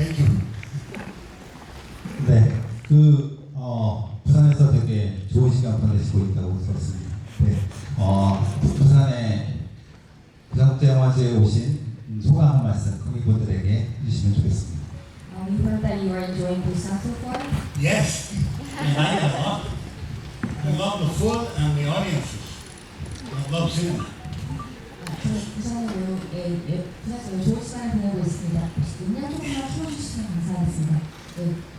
Thank you. 네, 부산에서 되게 좋은 시간 보내시고 있다고 들었습니다. 네, 부산국제영화제에 오신 소감 한 말씀 관객분들에게 해주시면 좋겠습니다. We heard that you are enjoying Busan so far. Yes, I like it a lot. I love the food and the audiences. I love cinema. 부산에서 좋은 시간을 보내고 있습니다. 음량 조금만 풀어주시면 감사하겠습니다.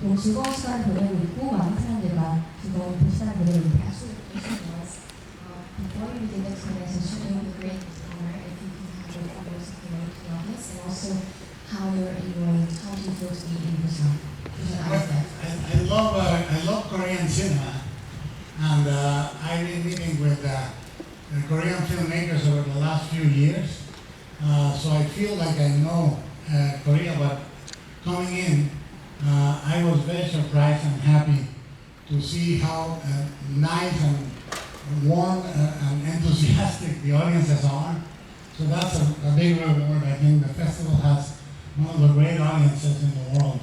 너무 즐거운 시간을 보내고 있고 많은 사람들과 즐거운 시간을 보내고 있는데 Before you begin the explanation, it would be great honor if you can have your words of the audience and also how you're enjoying, how do you feel to be in Busan? I love Korean cinema, and I've been meeting with the Korean filmmakers over the last few years. So I feel like I know Korea, but coming in, I was very surprised and happy to see how nice and warm and enthusiastic the audiences are. So that's a big reward. I think the festival has one of the great audiences in the world.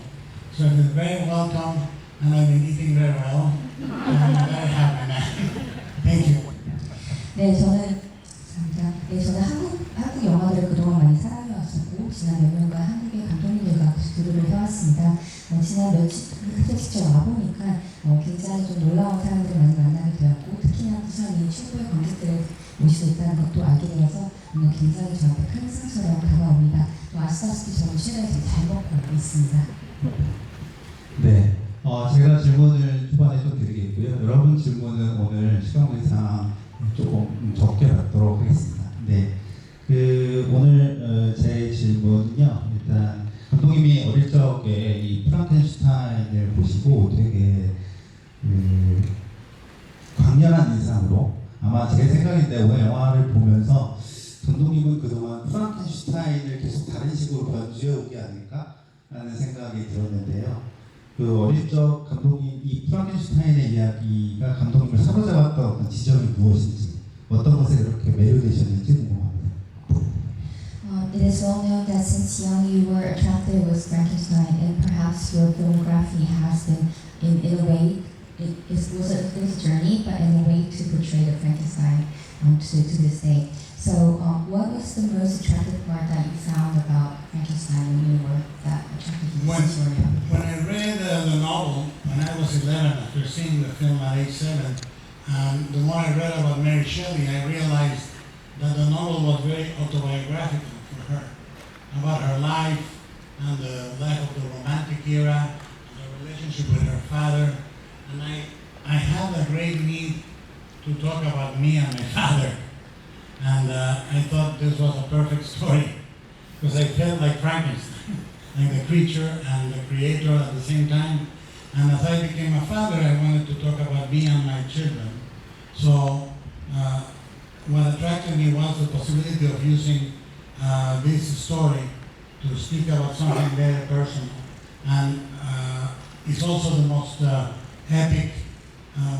So it's been very welcome, and I've been eating very well. I'm very happy now. Thank you. 네, 저는 한국 영화들을 그동안 많이 사랑해왔었고 지난 몇 년간 한국의 감독님들과 교류를 해왔습니다. 지난 며칠 그때 직접 와보니까 굉장히 좀 놀라운 사람들을 많이 만나게 되었고 특히나 부산이 최고의 관객들을 모시고 있다는 것도 알게 되어서 오늘 굉장히 저한테 큰 상처럼 다가옵니다. 또 아시다시피 저는 최근에 잘 먹고 있습니다. 네, 제가 질문을 초반에 좀 드리겠고요. 여러분 질문은 오늘 시간 관계상 조금 적게 받도록 하겠습니다. 네, 오늘 제 질문은요. 일단 감독님이 어릴 적에 이 프랑켄슈타인을 보시고 되게 강렬한 인상으로 아마 제 생각인데 오늘 영화를 보면서 감독님은 그동안 프랑켄슈타인을 계속 다른 식으로 변주해 오게 아닐까라는 생각이 들었는데요. 어릴 적 감독님 이 프랑켄슈타인의 이야기가 감독님을 사로잡았던 어떤 지점이 무엇인지 어떤 것에 이렇게 매료되셨는지 궁금합니다. It is well known that since young you were attracted with Frankenstein, and perhaps your filmography has been, in a way, it was a journey, but in a way to portray the Frankenstein to this day. So, what was the most attractive part that you found about Frankenstein when you were that attracted to this story? When I read the novel when I was 11, after seeing the film at age 7, and the more I read about Mary Shelley, I realized that the novel was very autobiographical for her, about her life and the life of the Romantic era, and the relationship with her father. And I had a great need to talk about me and my father. And I thought this was a perfect story because I felt like Frankenstein, like the creature and the creator at the same time. And as I became a father, I wanted to talk about me and my children. So what attracted me was the possibility of using this story to speak about something very personal. And it's also the most epic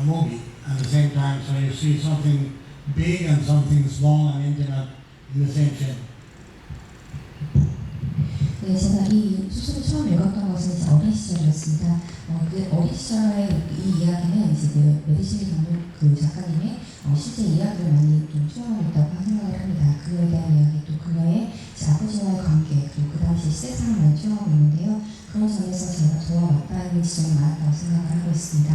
movie at the same time. So you see something big and something small and intimate in the same film. 네, 제가 이 소설을 처음 읽었던 것은 이제 어린 시절이었습니다. 그 어린 시절의 이 이야기는 이제 메디시니 감독 작가님의 실제 이야기를 많이 좀 투영하고 있다고 생각을 합니다. 그녀에 대한 이야기, 또 그녀의 아버지와의 관계, 그리고 그 당시 시대상을 많이 투영하고 있는데요. 그런 점에서 제가 저와 맞닿는 지점이 많았다고 생각을 하고 있습니다.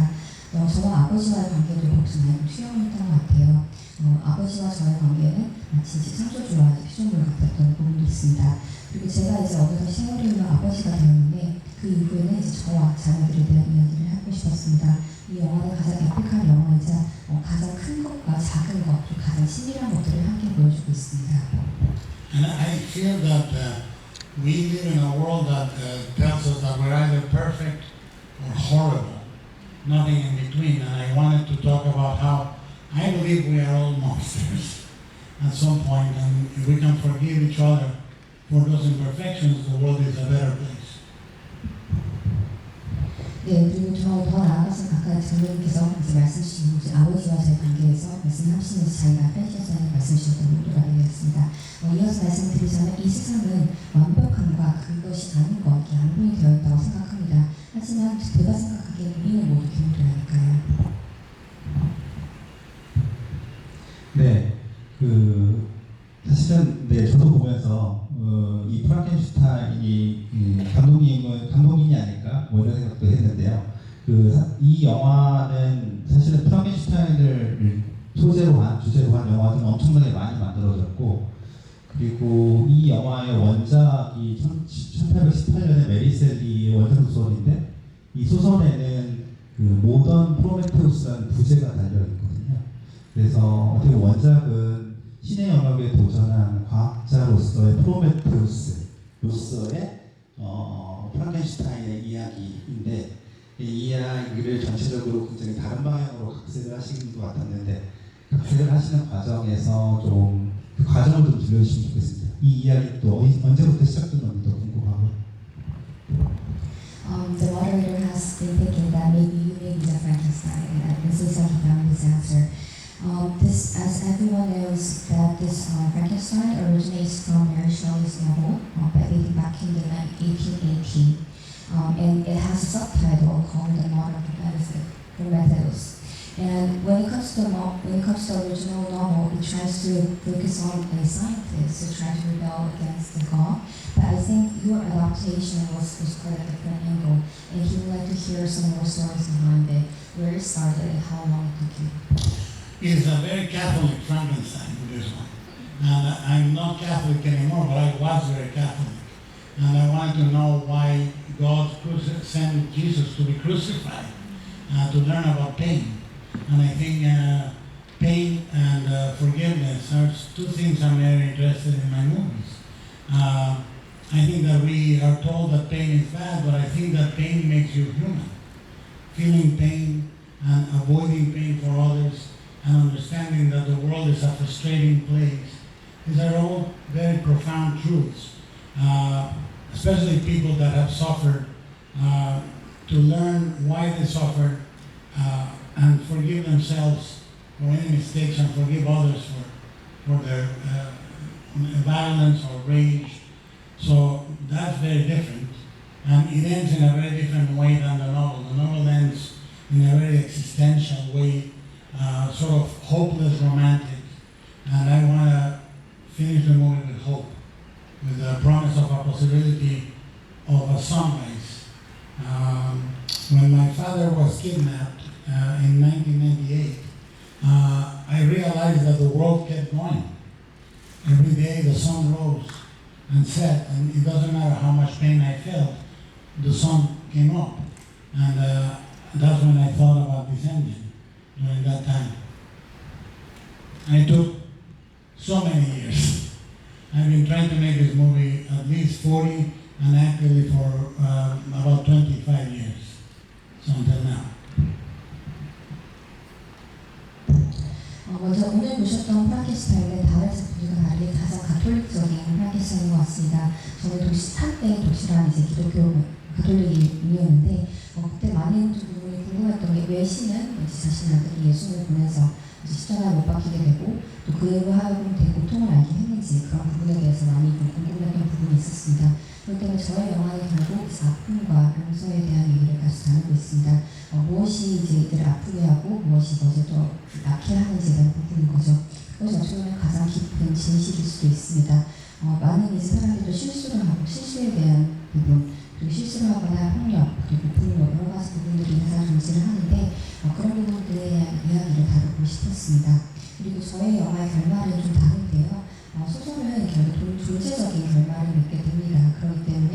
저와 아버지와의 관계도 역시 많이 투영했던 것 같아요. 아버지와 저의 관계는 마치 창조주와 피조물 같았던 부분도 있습니다. 그리고 제가 이제 어느덧 세월이 흘러 아버지가 되었는데 그 이후에는 이제 저와 자녀들에 대한 이야기를 하고 싶었습니다. 이 영화는 가장 에픽한 영화이자 가장 큰 것과 작은 것, 또 가장 신비한 것들을 함께 보여주고 있습니다. And I feel that we live in a world that tells us that we're either perfect or horrible, nothing in between. And I wanted to talk about how I believe we are all monsters at some point, and if we can forgive each other for those imperfections, the world is a better place. 네, 그리고 더 나아가서 아까 장로님께서 이제 말씀 주신 이제 아버지와의 관계에서 말씀하시면서 자기가 프랑켄슈타인을 말씀 주셨던 것도 알게 되었습니다. 이어서 말씀드리자면 이 세상은 완벽함과 그것이 아닌 것, 양분이 되어 있다고 생각합니다. 하지만 제가 생각하기에 우리는 모두 기독교야 할까요? 네, 사실은 네 저도 보면서 이 프랑켄슈타인이 감독님이 아닐까 뭐 이런 생각도 했는데요. 이 영화는 사실은 프랑켄슈타인을 소재로 한 주제로 한 영화들은 엄청나게 많이 만들어졌고, 그리고 이 영화의 원작이 1818년에 메리 셀리의 원작 소설인데 이 소설에는 모던 프로메테우스라는 부제가 달려 있거든요. 그래서 어떻게 원작은 신의 영역에 도전한 과학자로서의 프로메테우스로서의 프랑켄슈타인의 이야기인데, 이 이야기를 전체적으로 굉장히 다른 방향으로 각색을 하시는 것 같았는데, 각색을 하시는 과정에서 좀 그 과정을 좀 들려주시면 좋겠습니다. 이 이야기 또 언제부터 시작됐는지 궁금하고. The moderator has been thinking that maybe you may be the Frankenstein, and this is how he found his answer. This, as everyone knows, that this Frankenstein originates from Mary Shelley's novel, dating back in the 1880, and it has a subtitle called The Modern Prometheus. And when it comes to the original novel, it tries to focus on a scientist who tries to rebel against the God. But I think your adaptation was quite a different angle, and he would like to hear some more stories behind it, where it started and how long it took you. It's a very Catholic Frankenstein, this one. And I'm not Catholic anymore, but I was very Catholic. And I wanted to know why God could send Jesus to be crucified, to learn about pain. And I think pain and forgiveness are two things I'm very interested in my movies. I think that we are told that pain is bad, but I think that pain makes you human. Feeling pain and avoiding pain for others and understanding that the world is a frustrating place. These are all very profound truths, especially people that have suffered, to learn why they suffered, and forgive themselves for any mistakes and forgive others for their violence or rage. So that's very different. And it ends in a very different way than the novel. The novel ends in a very existential way, sort of hopeless romantic. And I want to finish the movie with hope, with the promise of a possibility of a sunrise. When my father was kidnapped in 1998, I realized that the world kept going. Every day the sun rose and set, and it doesn't matter how much pain I felt, the sun came up. And that's when I thought about this engine during that time. And it took so many years. I've been trying to make this movie at least 40 and actually for about 25 years. So until now. 먼저 오늘 보셨던 프랑켄슈타인은 다른 작품들과 다르게 가장 가톨릭적인 프랑켄슈타인인 것 같습니다. 저는 한때 도시란 이제 기독교 가톨릭인이었는데 그때 많은 부분이 궁금했던 게 왜 신은 자신의 아들이 예수를 보내서 십자가에 못 박히게 되고 또 그로 하여금 된 고통을 알게 했는지 그런 부분에 대해서 많이 궁금했던 부분이 있었습니다. 그렇기 때문에 저의 영화는 결국 아픔과 용서에 대한 얘기를 같이 다루고 있습니다. 무엇이 이제 이들을 아프게 하고 무엇이 이것을 또 낫게 하는지에 대한 부분인 거죠. 그것이 어떻게 보면 가장 깊은 진실일 수도 있습니다. 많은 이제 사람들도 실수를 하고 실수에 대한 부분, 그리고 실수를 하거나 폭력, 그리고 분노, 여러 가지 부분들이 가장 존재를 하는데 그런 부분들에 대한 이야기를 다루고 싶었습니다. 그리고 저의 영화의 결말은 좀 다른데요. 소설은 결국 존재적인 결말을 맺게 됩니다. 그렇기 때문에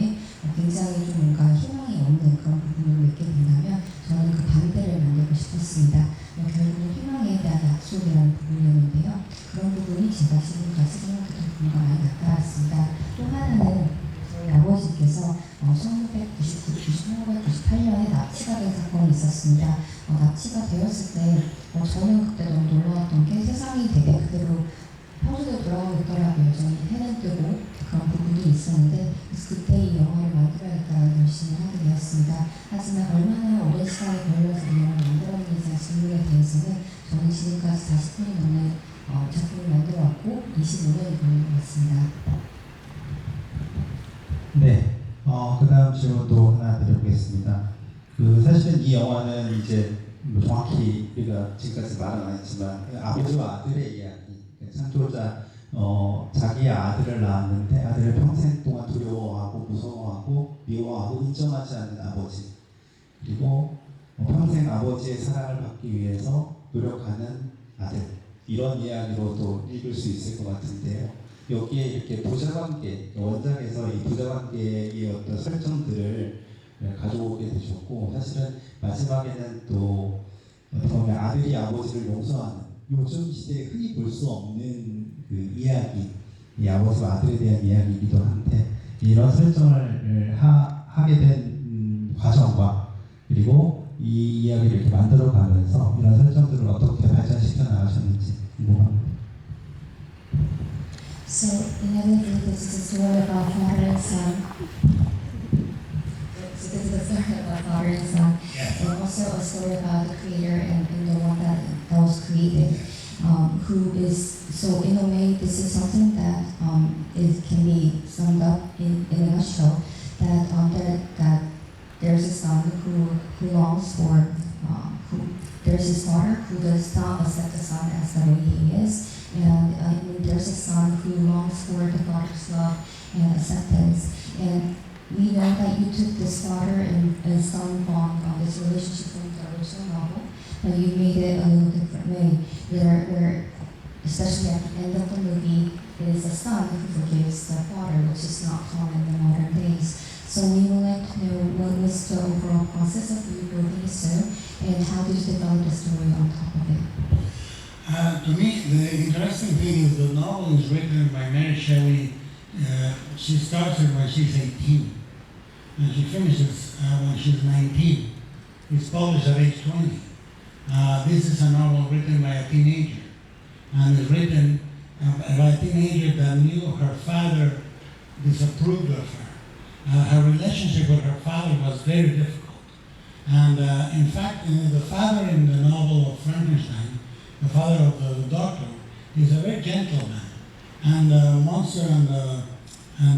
굉장히 좀 뭔가 희망이 없는 그런 부분을 맺게 된다면 저는 그 반대를 만들고 싶었습니다. 결국은 희망에 대한 약속이라는 부분이었는데요. 그런 부분이 제가 지금까지 생각했던 부분과 많이 나타났습니다. 또 하나는 저희 아버지께서 1998년에 납치가 된 사건이 있었습니다. 납치가 되었을 때 저는 그때 너무 놀라웠던 게 세상이 되게 그대로 평소대로 돌아가고 있더라고요. 저는 해는 뜨고 그런 부분이 있었는데 그래서 그때 이 영화를 만들어야겠다는 결심을 하게 되었습니다. 하지만 얼마나 네, 그 다음 질문도 하나 드려보겠습니다. 사실은 이 영화는 이제 뭐 정확히 우리가 지금까지 말은 안 했지만 아버지와 아들의 이야기, 창조자 자기의 아들을 낳았는데 아들을 평생 동안 두려워하고 무서워하고 미워하고 인정하지 않는 아버지, 그리고 평생 아버지의 사랑을 받기 위해서 노력하는 아들, 이런 이야기로도 읽을 수 있을 것 같은데요. 여기에 이렇게 부자관계, 원작에서 이 부자관계의 어떤 설정들을 가져오게 되셨고, 사실은 마지막에는 또 어떻게 보면 아들이 아버지를 용서하는, 요즘 시대에 흔히 볼 수 없는 그 이야기, 이 아버지와 아들에 대한 이야기이기도 한데, 이런 설정을 하게 된 과정과, 그리고 이 이야기를 이렇게 만들어가면서 이런 설정들을 어떻게 발전시켜 나가셨는지 궁금합니다. So, inevitably, this is a story about father and son. So this is a story about father and son, and also a story about the creator and the one that was created, who is, so in a way, this is something that can be summed up in a nutshell, that there's a son who longs for, there's his daughter who does not accept the son as the way he is, and there's a son who longs for the father's love and acceptance. And we know that you took this father and son bond, this relationship from the original novel, but you made it a little different way, where especially at the end of the movie, it is a son who forgives the father, which is not common in the modern days. So we would like to know what was the overall process of you building it so, and how did you develop the story on top of it? To me, the interesting thing is the novel is written by Mary Shelley. She starts it when she's 18, and she finishes when she's 19. It's published at age 20. This is a novel written by a teenager, and it's written by a teenager that knew her father disapproved of her. Her relationship with her father was very difficult. And in fact, the father in the novel of Frankenstein, the father of the doctor, is a very gentle man. And the monster and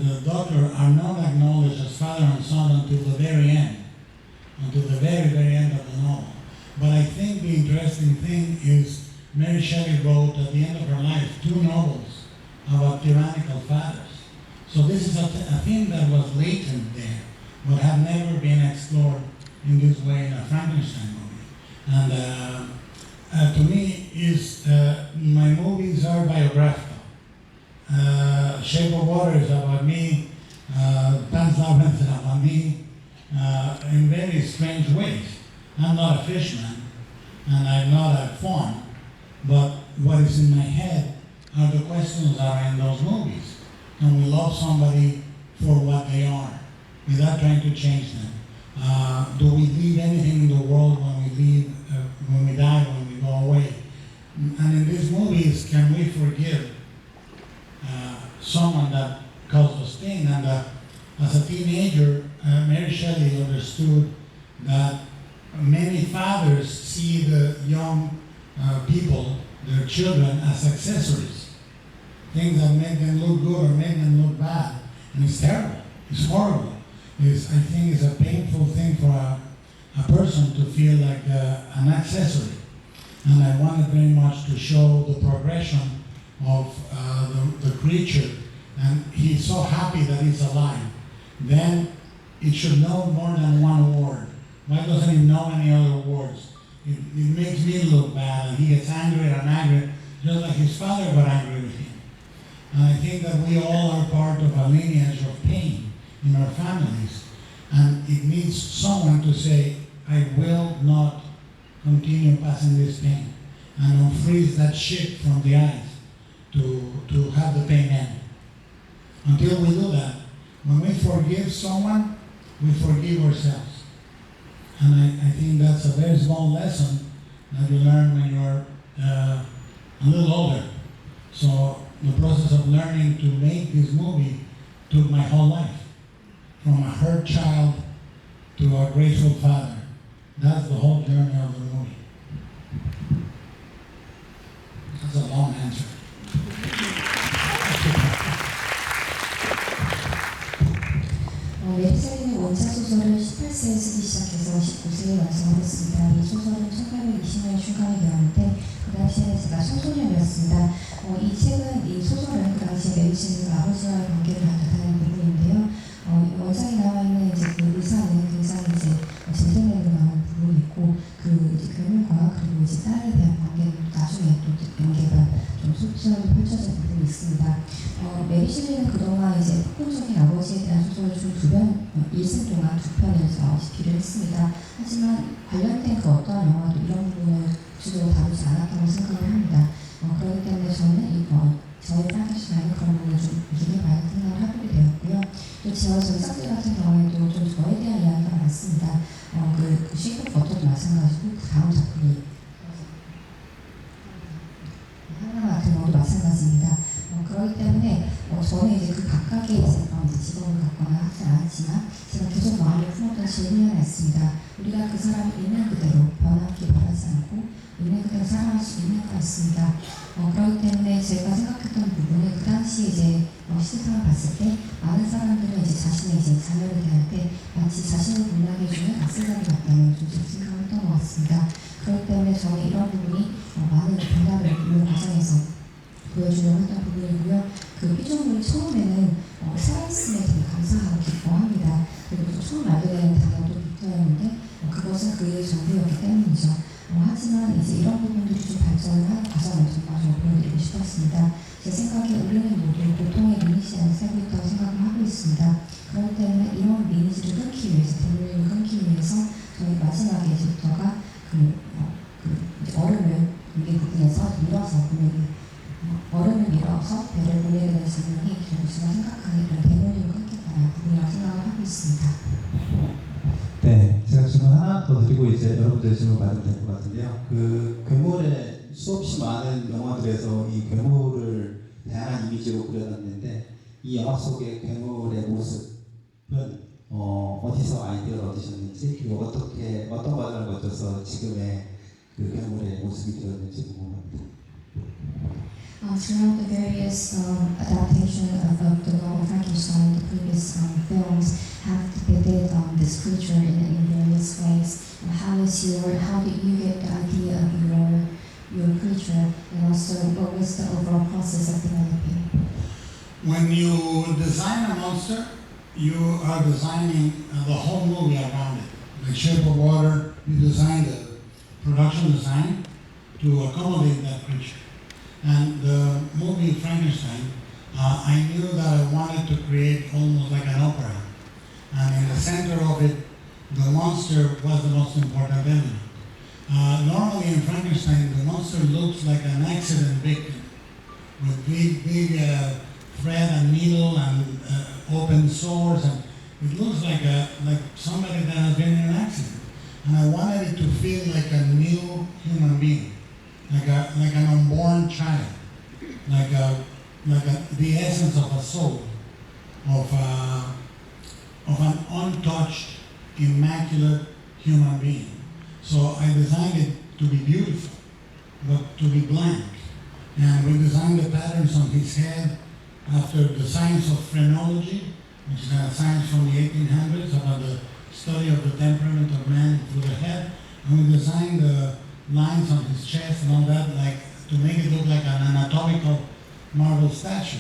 the doctor are not acknowledged as father and son until the very end, until the very, very end of the novel. But I think the interesting thing is Mary Shelley wrote at the end of her life 2 novels about tyrannical fathers. So this is a theme that was latent there, but have never been explored in this way in a Frankenstein movie. And to me, my movies are biographical. Shape of Water is about me, Pan's Labyrinth is about me, in very strange ways. I'm not a fishman, and I'm not a faun, but what is in my head are the questions that are in those movies. Can we love somebody for what they are, without trying to change them? Do we leave anything in the world when we die, when we go away? And in these movies, can we forgive someone that caused us pain? And as a teenager, Mary Shelley understood that many fathers see the young people, their children, as accessories. Things that make them look good or make them look bad. And it's terrible. It's horrible. I think it's a painful thing for a person to feel like an accessory. And I wanted very much to show the progression of the creature. And he's so happy that he's alive. Then it should know more than one word. Why doesn't he know any other words? It makes me look bad, and he gets angry and angry, just like his father got angry with him. And I think that we all are part of a lineage of pain in our families. And it needs someone to say, I will not continue passing this pain. And unfreeze that shit from the eyes to have the pain end. Until we do that, when we forgive someone, we forgive ourselves. And I think that's a very small lesson that you learn when you're a little older. So the process of learning to make this movie took my whole life. From a hurt child to a grateful father. That's the whole journey of the movie. That's a long answer. 메리 셀린은 원작 소설을 18세에 쓰기 시작해서 19세에 완성을 했습니다. 이 소설은 1820년 출간이 되었는데 그 당시에는 제가 청소년이었습니다. 이 책은, 이 소설은 그 당시에 메리 셀린과 아버지와의 관계를 나타내는 부분인데요. 원작에 나와 있는 이제 그 의사는 굉장히 이제 젠틀맨으로 나오는 부분이 있고 그 이제 괴물과 그리고 이제 딸에 대한 관계는 나중에 또 연계가 좀 소설이 펼쳐진 부분이 있습니다. 메리 셀린은 그동안 이제 폭군적인 아버지에 대한 소설을 총 일생 동안 2편에서 집필을 했습니다. 하지만 관련된 그 어떤 영화도 이런 부분을 주로 다루지 않았다고 생각을 합니다. 그렇기 때문에 저는 저의 프랑켄슈타인은 그런 부분을 좀 유념해봐야 생각을 해보게 되었고요. 또 제 전작들 같은 경우에도 좀 저에 대한 이야기가 많습니다. 그 쉐이프 버터도 마찬가지고 그 다음 작품이 하나 같은 경우도 마찬가지입니다. 그렇기 때문에 저는 이제 그 각각의 이제 그런 직업을 갖거나 하지 않았지만 제가 계속 마음에 품었던 질문이 하나 있습니다. 우리가 그 사람이 있는 그대로 변하기 바라지 않고 있는 그대로 사랑할 수 있는가 있습니다. 그렇기 때문에 제가 생각했던 부분은 그 당시 이제 시대상을 봤을 때 많은 사람들은 이제 자신의 이제 자녀를 대할 때 마치 자신을 분명히 해주는 낯설감이 같다는 좀 생각을 했던 것 같습니다. 그렇기 때문에 저는 이런 부분이 많은 변화를 이루는 과정에서 보여주려고 했던 부분이고요. 그 피조물이 처음에는 살아있음에 되게 감사하고 기뻐합니다. 그리고 처음 알게 되는 단어도 빅터였는데 그것은 그의 전부였기 때문이죠. 하지만 이제 이런 부분들이 좀 발전을 하는 과정을 정말 좀 보여드리고 싶었습니다. 제 생각에 우리는 모두 보통의 리니지 안에 살고 있다고 생각을 하고 있습니다. 그렇기 때문에 이런 리니지를 끊기 위해서, 대물림을 끊기 위해서 저희 마지막에 이제 빅터가 이제 얼음을 위에 부분에서 밀어서 보내기 얼음을 밀어서 배를 보내게 되는 장면이 저는 제가 생각하기에 그런 대물림을 끊겠다는 부분이라고 생각을 하고 있습니다. 네, 제가 질문 하나 더 드리고 이제 여러분들 질문 받으면 될 것 같은데요. 그 괴물의 수없이 많은 영화들에서 이 괴물을 다양한 이미지로 그려놨는데 이 영화 속의 괴물의 모습은 어디서 아이디어를 얻으셨는지 그리고 어떤 과정을 거쳐서 지금의 그 괴물의 모습이 되었는지 궁금합니다. Throughout the various adaptations of the novel Frankenstein, the previous films have depicted this creature in various ways. How did you get the idea of your creature, and also what was the overall process of developing? When you design a monster, you are designing the whole movie around it. The Shape of Water, you design the production design to accommodate that creature. And the movie Frankenstein, I knew that I wanted to create almost like an opera. And in the center of it, the monster was the most important element. Normally in Frankenstein, the monster looks like an accident victim with big thread and needle and open sores, and it looks like somebody that has been in an accident. And I wanted it to feel like a new human being. Like an unborn child, the essence of a soul, of an untouched, immaculate human being. So I designed it to be beautiful, but to be blank. And we designed the patterns on his head after the science of phrenology, which is a science from the 1800s about the study of the temperament of man through the head. And we designed the lines on his chest and all that, like to make it look like an anatomical marble statue.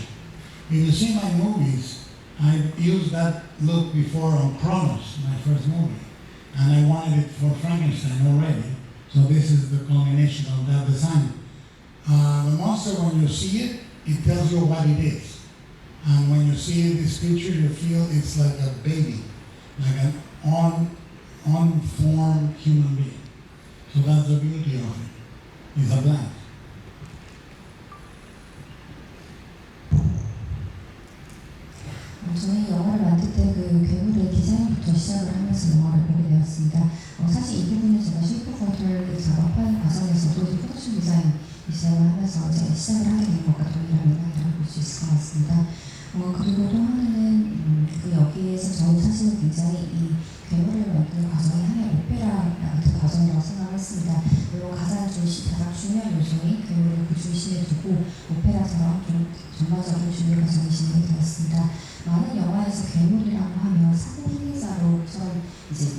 If you see my movies, I used that look before on Kronos, my first movie, and I wanted it for Frankenstein already. So this is the culmination of that design. The monster, when you see it, it tells you what it is. And when you see this picture, you feel it's like a baby, like an unformed human being. So that's the beauty of it. It's a blank. 저는 영화를 만들 때 그 괴물의 디자인부터 시작을 하면서 영화를 보게 되었습니다. 사실 이 부분은 제가 쉐이프 버터를 작업하는 과정에서도 프로덕션 디자인 시작을 하면서 이제 시작을 하게 된 것과 동일한 맥락이라고 볼 수 있을 것 같습니다. 그리고 또 하나는 여기에서 저는 사실은 굉장히 이 괴물을 만드는 과정이 하나의 오페라 같은 과정이라고 생각을 했습니다. 물론 가장 중요한 요소인 괴물을 그 중심에 두고 오페라처럼 좀 전반적인 준비 과정이 진행이 되었습니다. 많은 영화에서 괴물이라고 하면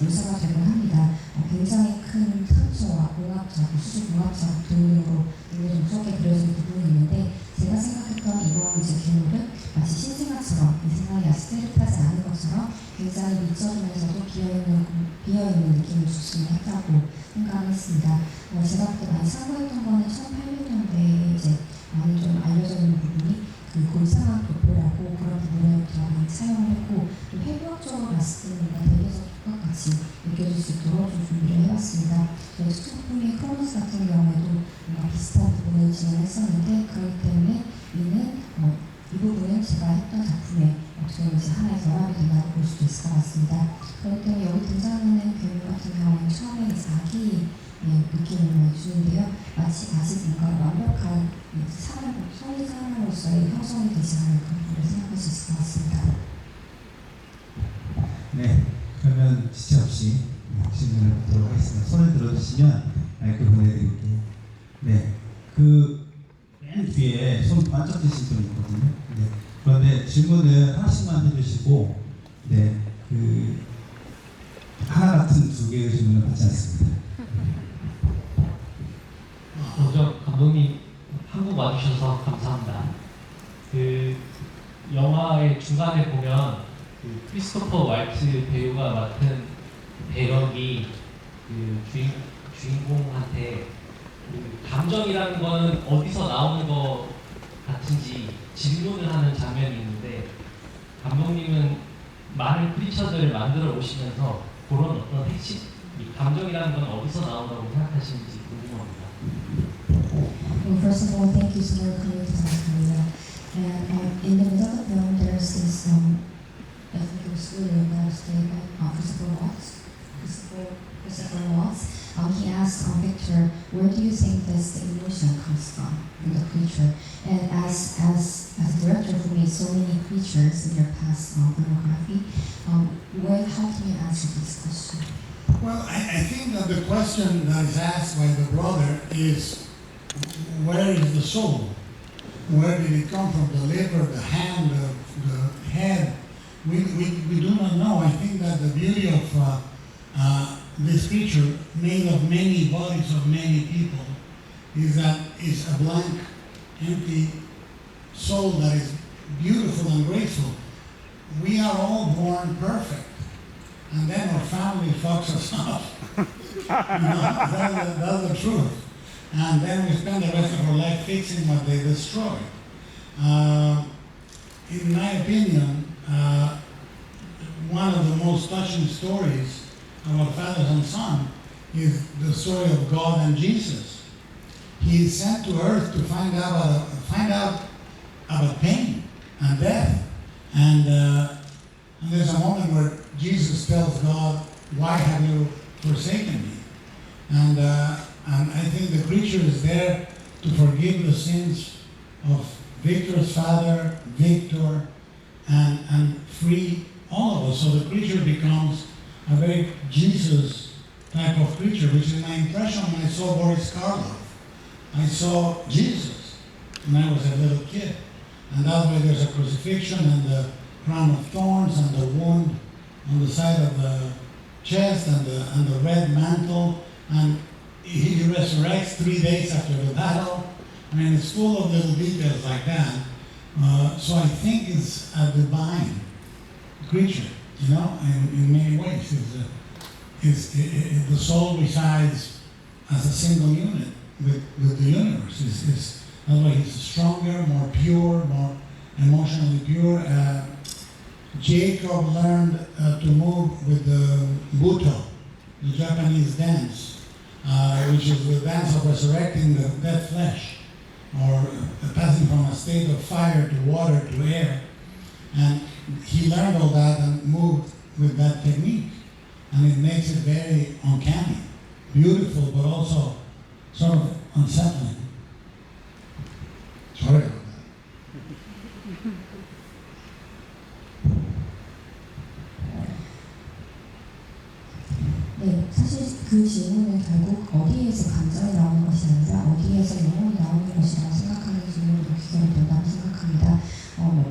묘사가 되곤 합니다. 굉장히 큰 상처와 공합작, 수술 공합작 등으로 굉장히 무섭게 그려진 부분이 있는데 제가 생각했던 이번 이제 괴물은 마치 신생아처럼 이 생각이 아직 뚜렷하지 않은 것처럼 굉장히 미적이면서도 비어있는 느낌을 줬으면 했다고 생각했습니다. 제가 그때 많이 참고했던 거는 1800년대에 이제 많이 좀 알려져 있는 부분이 그 골상학 도표라고 그런 부분을 더 많이 사용을 했고 또 해부학적으로 봤을 때는 뭔가 대개적 똑같이 느껴질 수 있도록 좀 준비를 해봤습니다. 저희 특수작품인 크로노스 같은 경우에도 뭔가 비슷한 부분을 진행했었는데 그렇기 때문에 이 부분은 제가 했던 작품에 어떻게 보면 이제 하나의 결합이 된다고 볼 수도 있을 것 같습니다. 그렇기 때문에 여기 등장하는 괴물 같은 경우는 처음에 아기 느낌을 주는데요. 마치 아직 뭔가 완벽한 성인 사람으로서의 형성이 되지 않은 그런 부분을 생각할 수 있을 것 같습니다. 네, 그러면 지체 없이 질문을 받도록 하겠습니다. 손을 들어주시면 마이크 보내드릴게요. 네, 맨 뒤에 손 반짝 드신 분이 있거든요. 네, 그런데 질문을 하나씩만 해주시고, 네, 하나 같은 두 개의 질문을 받지 않습니다. 먼저 감독님 한국 와주셔서 감사합니다. 그 영화의 중간에 보면 그 크리스토퍼 와이트 배우가 맡은 배역이 그 주인공한테 그 감정이라는 거는 어디서 나오는 것 같은지 질문을 하는 장면이 있는데 감독님은 많은 크리처들을 만들어 오시면서 그런 어떤 핵심, 이 감정이라는 건 어디서 나온다고 생각하시는지 궁금합니다. Well, first of all, thank you so much for coming to South Korea. And in the middle of the film, there's this, I think it was William that was played by Christopher Waltz. He asked Victor, where do you think this emotion comes from the creature? And as a director who made so many creatures in your past filmography, how can you answer this question? Well, I think that the question that is asked by the brother is, where is the soul? Where did it come from? The liver, the hand, the head? We do not know. I think that the beauty of this creature, made of many bodies of many people, is that it's a blank, empty soul that is beautiful and graceful. We are all born perfect, and then our family fucks us up. That's the truth. And then we spend the rest of our life fixing what they destroy. In my opinion, one of the most touching stories about fathers and son is the story of God and Jesus. He is sent to earth to find out about pain and death. And there's a moment where Jesus tells God, "Why have you forsaken me?" And I think the creature is there to forgive the sins of Victor's father, Victor, and free all of us. So the creature becomes a very Jesus type of creature, which is my impression when I saw Boris Karloff. I saw Jesus when I was a little kid. And that's why there's a crucifixion and the crown of thorns and the wound on the side of the chest and the red mantle. And he resurrects 3 days after the battle. I mean, it's full of little details like that. So I think it's a divine creature, in many ways. The soul resides as a single unit with the universe. That's why he's stronger, more pure, more emotionally pure. Jacob learned to move with the Buto, the Japanese dance. Which is the dance of resurrecting the dead flesh, or passing from a state of fire to water to air. And he learned all that and moved with that technique. And it makes it very uncanny, beautiful, but also sort of unsettling. Sorry about that. 네, 사실 그 질문은 결국 어디에서 감정이 나오는 것이 아니라 어디에서 영혼이 나오는 것이라고 생각하는 질문으로 기결이 된다고 생각합니다.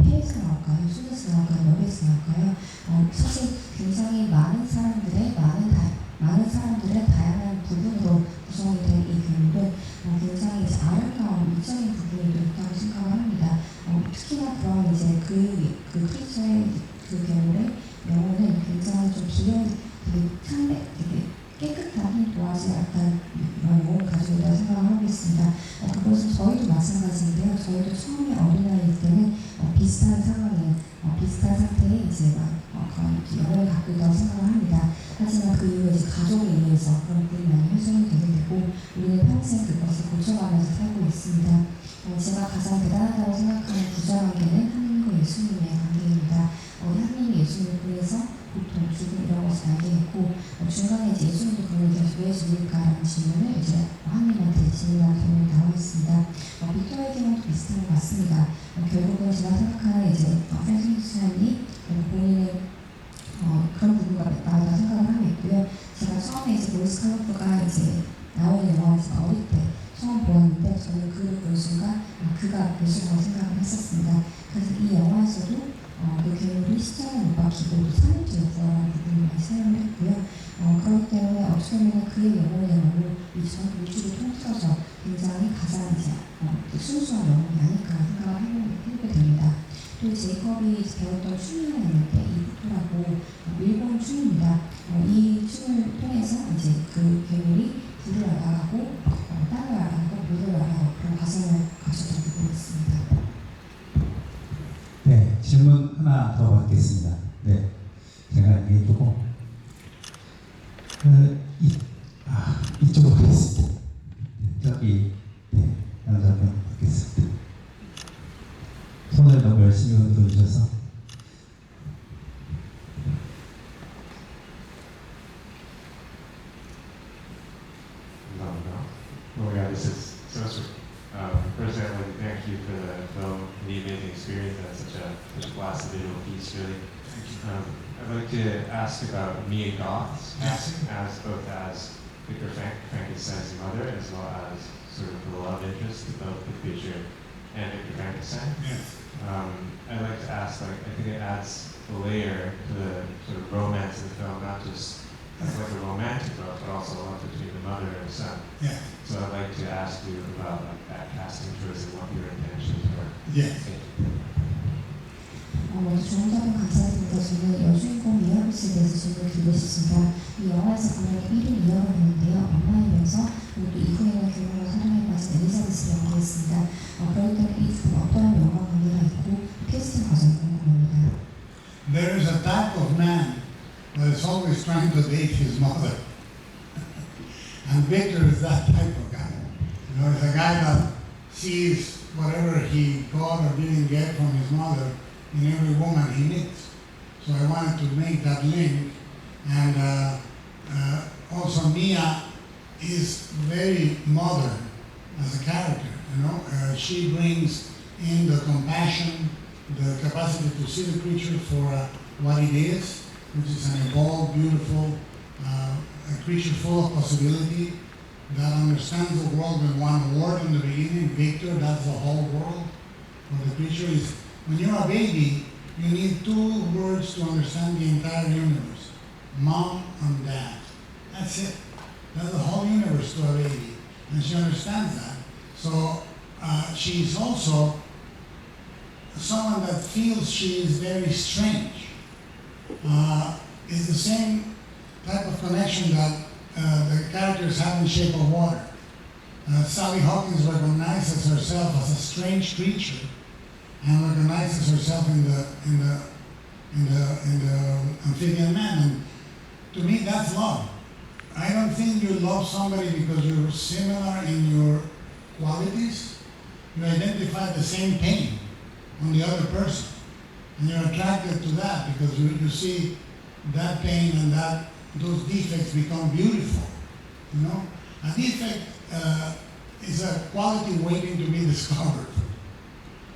폐에서 나올까요? 손에서 나올까요? 머리에서 나올까요? 사실 굉장히 많은 사람들의 많은 부분으로 구성이 된 이 괴물은 굉장히 이제 아름다운 이적인 부분이 있다고 생각을 합니다. 특히나 그런 이제 그 크리처의 그 괴물의 영혼은 굉장히 좀 귀여운 되게 깨끗한 흰 도화지 같은 영혼을 가지고 있다고 생각을 하고 있습니다. 그것은 저희도 마찬가지인데요. 저희도 처음에 어린아이일 때는 비슷한 상황에 비슷한 상태에 이제 그런 영혼을 갖고 있다고 생각을 합니다. 하지만 그 이후에 이제 가족에 의해서 그런 부분이 많이 훼손이 되게 되고 우리는 평생 그것을 고쳐가면서 살고 있습니다. 제가 가장 대단하다고 생각하는 부자관계는 하나님과 예수님의 관계입니다. 하나님이 예수님을 보내서 고통, 죽음 이런 것을 알게 했고 중간에 이제 예수님도 그걸 왜 죽일까라는 질문을 이제 하나님한테 질문하는 경우가 나와 있습니다. 빅토리아의 경우도 비슷한 것 같습니다. 결국은 제가 생각하는 이제 프랜시스한이 본인의 그런 부분가 나오다 생각을 하고 있고요. 제가 처음에 이제 보이스 칼로프가 이제 나오는 영화를 어릴 때 처음 보았는데 저는 그를 본 순간 그가 예수라고 생각을 했었습니다. 그래서 이 영화에서도 그 괴물이 십자가에 못 박히고 3일째에 부활하는 부분을 많이 사용을 했고요. 그렇기 때문에 어떻게 보면 그의 영혼이야말로 이 전 우주를 통틀어서 굉장히 가장 이제 순수한 영혼이 아닐까 생각을 해보게 됩니다. 또 제이콥이 배웠던 춤이 하나 있는데 이부토라고 일본 춤입니다. 이 춤을 통해서 이제 그 괴물이 불을 알아가고 땅을 알아가고 물을 알아가고 그런 과정을 가졌던 부분이 있습니다. 네, 질문 하나 더 받겠습니다. 네, 제가 이게 조금 이쪽으로 가겠습니다. 저기 남자분 받겠습니다. 손을 너무 열심히 흔들어 주셔서. Oh yeah, this is so sweet. First, I want to thank you for the film and the amazing experience. That's such a blast visual piece, really. I'd like to ask about Mia Goth's casting as both as Victor Frankenstein's mother as well as sort of the love interest of both the creature and Victor Frankenstein. Yes. I'd like to ask, I think it adds a layer to the sort of romance of the film, not just as like a romantic love, but also love between the mother and son. Yeah. So I'd like to ask you about that casting choice and what your intentions were. Yes. Thank you. 먼저 좋은 답변 감사드립니다. 저는 여주인공 미아루스에 대해서 질문을 드리고 싶습니다. 이 영화에서 분명히 1위 미아가 있는데요. 엄마이면서 그리고 또 이후에는 결혼을 사랑에 빠진 엘리자베스를 연기했습니다. 그럴 때는 이 두 어떤 영화 관계가 있고 캐스팅 과정이 궁금합니다. There is a type of man that is always trying to date his mother. And Victor is that type of guy. You know, he's a guy that sees whatever he got or didn't get from his mother in every woman he meets. So I wanted to make that link. And also Mia is very modern as a character. You know, she brings in the compassion, the capacity to see the creature for what it is, which is an evolved, beautiful a creature full of possibility that understands the world with one word in the beginning. Victor, that's the whole world. But the creature is, when you're a baby, you need two words to understand the entire universe. Mom and dad. That's it. That's the whole universe to a baby. And she understands that. So she's also someone that feels she is very strange. It's the same type of connection that the characters have in Shape of Water. Sally Hawkins recognizes herself as a strange creature and recognizes herself in the amphibian man. And to me, that's love. I don't think you love somebody because you're similar in your qualities. You identify the same pain on the other person, and you're attracted to that because you see that pain and those defects become beautiful. You know, a defect is a quality waiting to be discovered.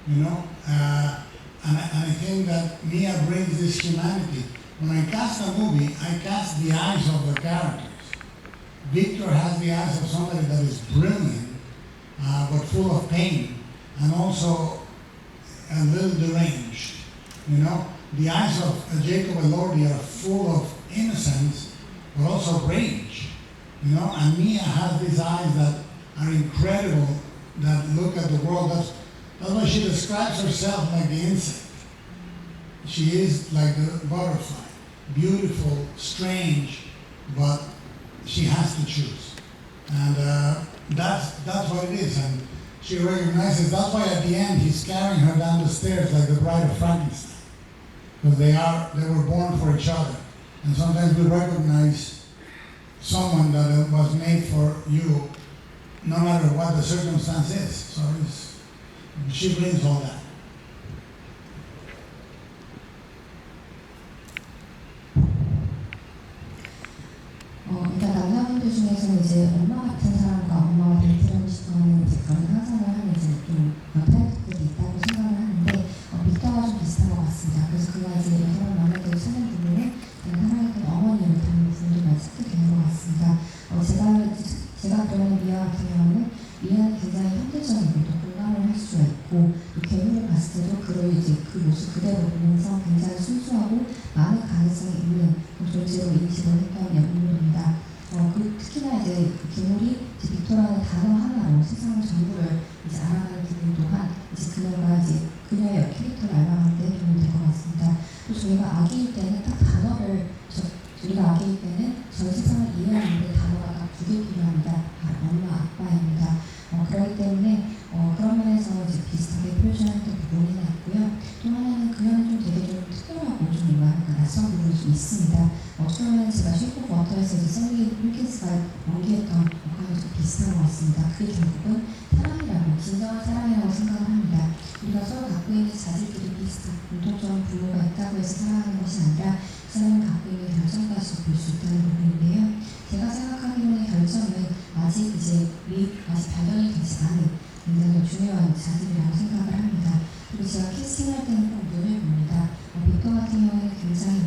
You know, and I think that Mia brings this humanity. When I cast a movie, I cast the eyes of the characters. Victor has the eyes of somebody that is brilliant, but full of pain, and also a little deranged. You know, the eyes of Jacob Elordi are full of innocence, but also rage. You know, and Mia has these eyes that are incredible, that look at the world. That's why she describes herself like the insect. She is like the butterfly, beautiful, strange, but she has to choose. And that's what it is. And she recognizes, that's why at the end he's carrying her down the stairs like the bride of Frankenstein. Because they were born for each other. And sometimes we recognize someone that was made for you, no matter what the circumstance is. So she brings all that. 일단 남자분들 중에서는 이제 엄마 같은 사람과 엄마와 데이트를 하고 싶어하는 이제 그런 상상을 하는 이제 좀 타입들이 있다고 생각을 하는데 빅터가 좀 비슷한 것 같습니다. 그래서 그가 이제 여성을 만나게 사는 부분은 사랑했던 어머니를 닮은 부분이 많이 찾게 되는 것 같습니다. 제가 그러는 미아 같은 경우는 미아는 굉장히 현대적이고 또 공감을 할 수가 있고 또 괴물을 봤을 때도 그를 이제 그 모습 그대로 보면서 굉장히 순수하고 많은 가능성이 있는 존재로 인식을 했던 인물입니다. 특히나 이제 그 괴물이 이제 빅토라는 단어 하나로 세상을 전부를 이제 알아가는 부분 또한 이제 그녀가 이제 그녀의 캐릭터를 알아가는 데 도움이 될 것 같습니다. 또 저희가 아기일 때는 딱 단어를 우리가 아기일 때는 전 세상을 이해하는데 단어가 딱 두 개 필요합니다. 엄마, 아빠입니다. 그렇기 때문에 그런 면에서 이제 비슷하게 표현했던 부분이 있고요. 또 하나는 그녀는 좀 되게 좀 특별하고 좀 뭔가 낯선 부분이 좀 있습니다. 처음에는 제가 쉐이프 오브 워터에서 이제 셀리 윌킨스가 연기했던 역할이 좀 비슷한 것 같습니다. 그게 결국은 사랑이라고, 진정한 사랑이라고 생각을 합니다. 우리가 서로 갖고 있는 자질들이 비슷한 공통적인 부모가 있다고 해서 사랑하는 것이 아니라 그 사람이 갖고 있는 결정까지도 볼 수 있다는 부분인데요. 제가 생각하기로는 결정은 아직 발견이 되지 않은 굉장히 중요한 자질이라고 생각을 합니다. 그리고 제가 캐스팅할 때는 꼭 눈을 봅니다. 빅터 같은 경우에는 굉장히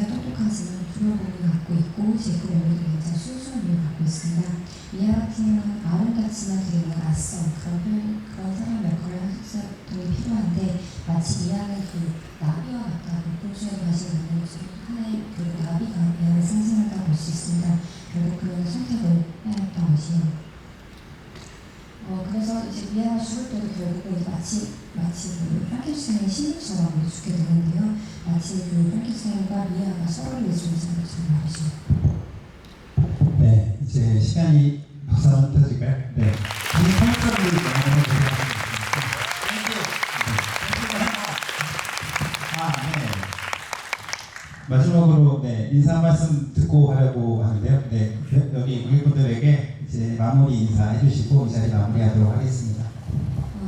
똑똑하지만 부러움을 갖고 있고 제이콥 엘리도 굉장히 순수한 면을 갖고 있습니다. 미아 같은 경우는 아름답지만 되게 뭔가 낯선 그런 사람 역할을 하는 이 필요한데 마치 미아는 그 나비와 같다고 공주의 맛이 나는 것처럼 하나의 그 나비가 미아를 상징한다고 볼 수 있습니다. 결국 그런 선택을 해야 했던 것이요. 그래서 이제 미아가 죽을 때도 결국은 마치 그 프랑켄슈타인의 신부처럼 죽게 되는데요. 마치 그 프랑켄슈타인과 미아가 서로를 존재하는 것처럼 말이죠. 네, 이제 시간이 벌써 터질까요? 네. 이 평점을 넘어가도록 하겠습니다. 마지막으로 인사 한 말씀 듣고 하려고 하는데요. 네, 여기 고객분들에게 이제 마무리 인사해 주시고 이 자리 마무리하도록 하겠습니다.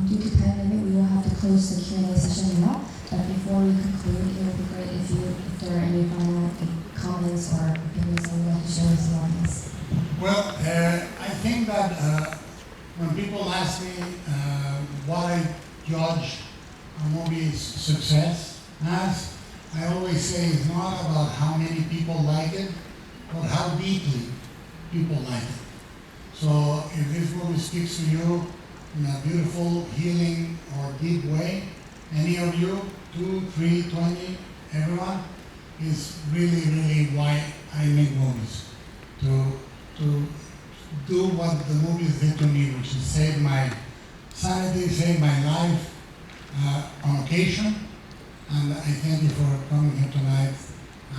Due to time limit, we will have to close the Q&A session now. But before we conclude, it would be great if there are any final comments or opinions that you would like to share with the audience. Well, I think that when people ask me what I judge a movie's success as, I always say it's not about how many people like it, but how deeply people like it. So if this movie speaks to you in a beautiful, healing, or deep way, any of you, 2, 3, 20, everyone, is really, really why I make movies. To do what the movies did to me, which is save my sanity, save my life on occasion. And I thank you for coming here tonight.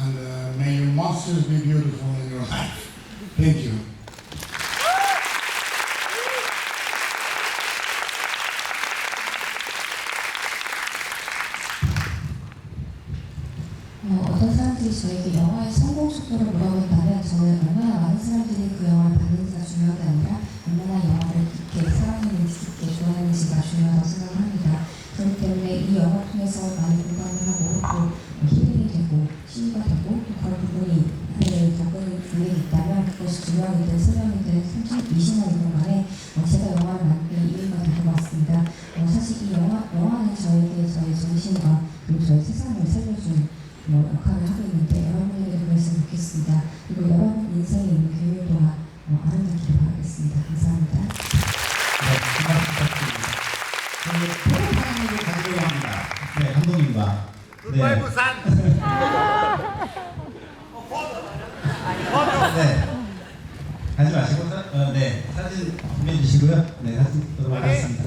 And may your monsters be beautiful in your life. Thank you. 어떤 사람들이 저에게 영화의 성공 속도를 물어본다면 저는 얼마나 많은 사람들이 그 영화를 봤는지가 중요한 게 아니라 얼마나 영화를 깊게 사랑했는지 깊게 좋아했는지가 중요하다고 생각합니다. 그렇기 때문에 이 영화를 통해서 많이 공감을 하고 또 힐링이 되고 치유가 되고 또 그런 부분이 겪은 분이 있다면 그것이 2명이든 3명이든 20년이든 간에 제가 영화를 만드는 이유가 될 것 같습니다. 사실 이 영화는 저에게 저의 정신과 그리고 저의 세상을 살려준 역할을 하고 있는데 여러분에게 그랬으면 좋겠습니다. 그리고 여러분 인생에 있는 교육 또한 아름답기를 바라겠습니다. 감사합니다. 네, 감사합니다. 프로파일을 가지고 합니다. 네, 감독님과. 네. 네. 가지 마시고 네 사진 준비해 주시고요. 네 사진 찍도록 하겠습니다.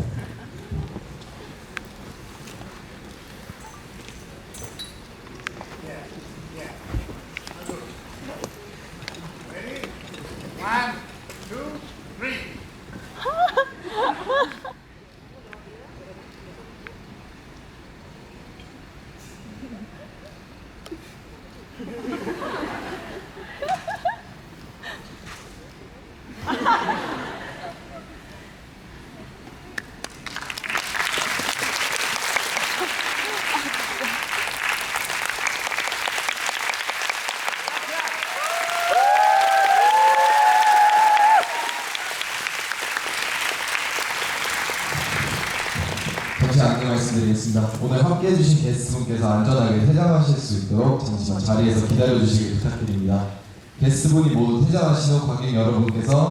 One, two, three. 다시 안내 말씀드리겠습니다. 오늘 함께 해주신 게스트분께서 안전하게 퇴장하실 수 있도록 잠시만 자리에서 기다려주시길 부탁드립니다. 게스트분이 모두 퇴장하신 후 관객 여러분께서